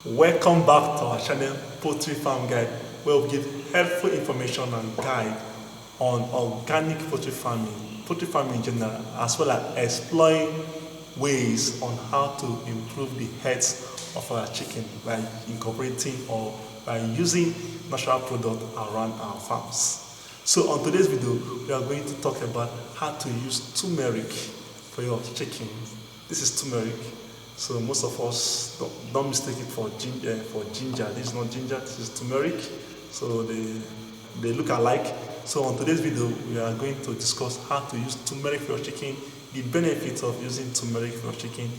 Welcome back to our channel Poultry Farm Guide, where we give helpful information and guide on organic poultry farming in general, as well as exploring ways on how to improve the health of our chicken by incorporating or by using natural products around our farms. So on today's video, we are going to talk about how to use turmeric for your chicken. This is turmeric. So most of us don't mistake it for ginger. This is not ginger, this is turmeric. So they look alike. So on today's video, we are going to discuss how to use turmeric for your chicken, the benefits of using turmeric for your chicken,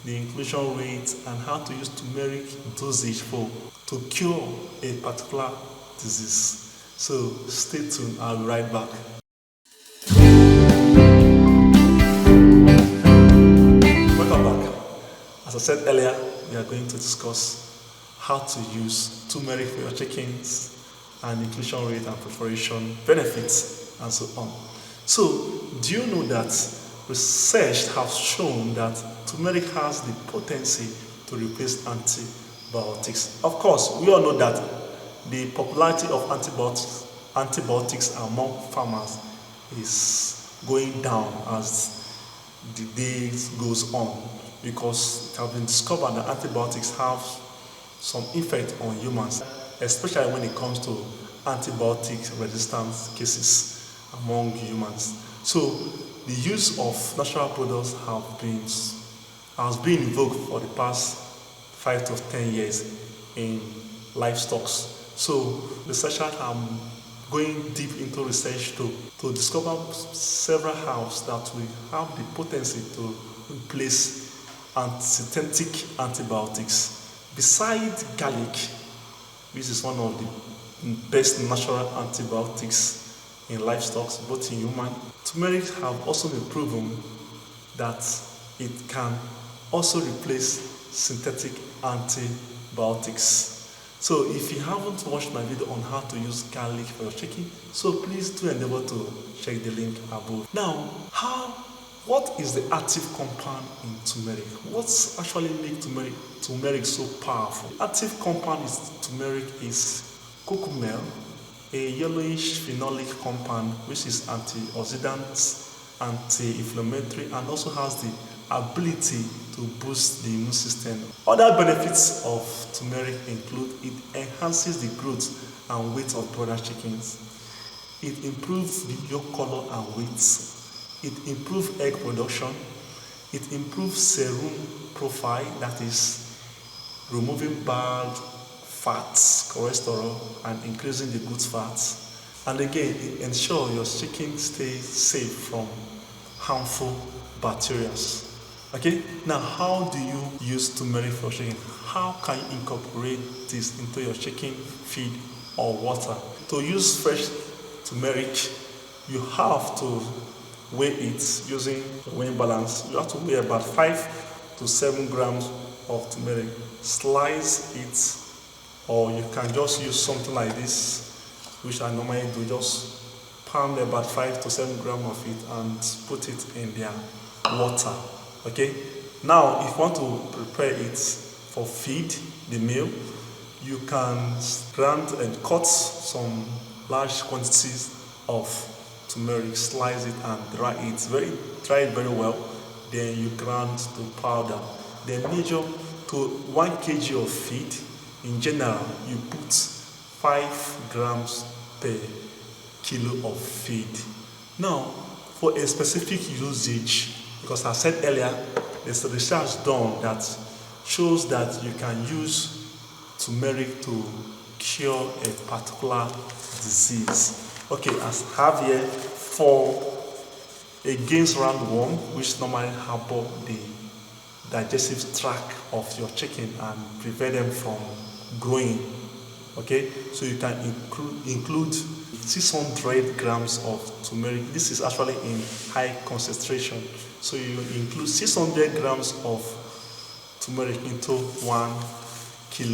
the inclusion rate, and how to use turmeric dosage to cure a particular disease. So stay tuned, I'll be right back. Welcome back. As I said earlier, we are going to discuss how to use turmeric for your chickens and inclusion rate and preparation benefits and so on. So, do you know that research has shown that turmeric has the potency to replace antibiotics? Of course, we all know that the popularity of antibiotics among farmers is going down as the days goes on, because it has been discovered that antibiotics have some effect on humans, especially when it comes to antibiotic resistance cases among humans. So the use of natural products has been invoked for the past 5 to 10 years in livestock. So researchers are going deep into research to discover several herbs that will have the potency to replace synthetic antibiotics. Besides garlic, which is one of the best natural antibiotics in livestock, both in human, turmeric have also been proven that it can also replace synthetic antibiotics. So if you haven't watched my video on how to use garlic for your chicken, so please do endeavor to check the link above. Now, what is the active compound in turmeric? What's actually make turmeric so powerful? The active compound in turmeric is curcumel, a yellowish phenolic compound which is antioxidant, anti-inflammatory, and also has the ability to boost the immune system. Other benefits of turmeric include it enhances the growth and weight of broiler chickens. It improves the yolk color and weight. It improves egg production. It improves serum profile, that is removing bad fats, cholesterol, and increasing the good fats. And again, it ensures your chicken stays safe from harmful bacteria. Okay, now how do you use turmeric for chicken? How can you incorporate this into your chicken feed or water? To use fresh turmeric, you have to weigh it using the weighing balance. You have to weigh about 5 to 7 grams of turmeric. Slice it, or you can just use something like this, which I normally do. Just pound about 5 to 7 grams of it and put it in their water. Okay, now if you want to prepare it for feed, the meal, you can grind and cut some large quantities of turmeric, slice it and dry it very well. Then you grind to powder. Then measure to 1 kg of feed. In general, you put 5 grams per kilo of feed. Now, for a specific usage, because I said earlier, there's a research done that shows that you can use turmeric to cure a particular disease. Okay, as I have here, for against roundworm, which normally harbor the digestive tract of your chicken and prevent them from growing. Okay, so you can include 600 grams of turmeric. This is actually in high concentration. So you include 600 grams of turmeric into 1 kg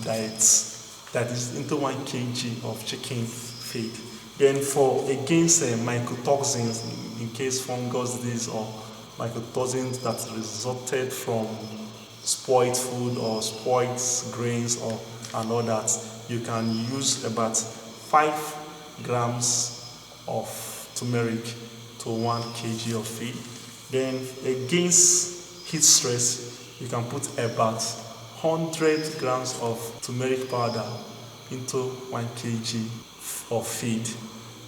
diet. That is into 1 kg of chicken feed. Then for against mycotoxins, in case fungus disease or mycotoxins that resulted from spoiled food or spoiled grains or and all that, you can use about 5 grams of turmeric to 1 kg of feed. Then against heat stress, you can put about 100 grams of turmeric powder into 1 kg of feed.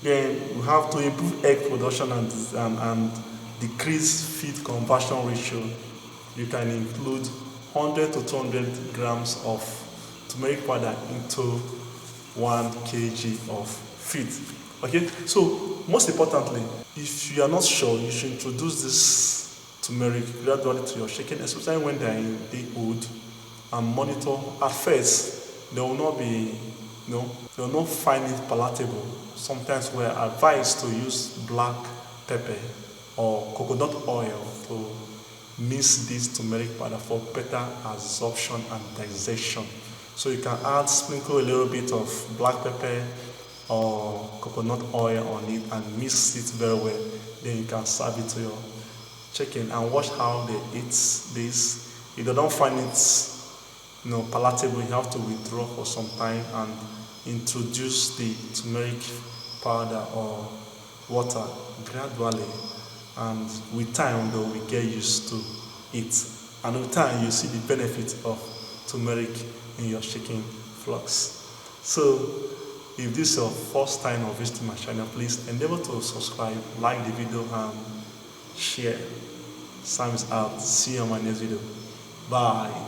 Then we have to improve egg production and decrease feed conversion ratio. You can include 100 to 200 grams of turmeric powder into 1 kg of feed. Okay, so most importantly, if you are not sure, you should introduce this turmeric gradually to your chicken, especially when they are in babyhood, and monitor. At first, they will not be, they will not find it palatable. Sometimes we are advised to use black pepper or coconut oil to mix this turmeric powder for better absorption and digestion. So you can sprinkle a little bit of black pepper or coconut oil on it and mix it very well. Then you can serve it to your chicken and watch how they eat this. If they don't find it palatable, you have to withdraw for some time and introduce the turmeric powder or water gradually, and with time they will get used to it, and with time you see the benefit of turmeric in your chicken flocks. So if this is your first time of visiting my channel, please endeavor to subscribe, like the video and share. Sam is out. See you on my next video. Bye.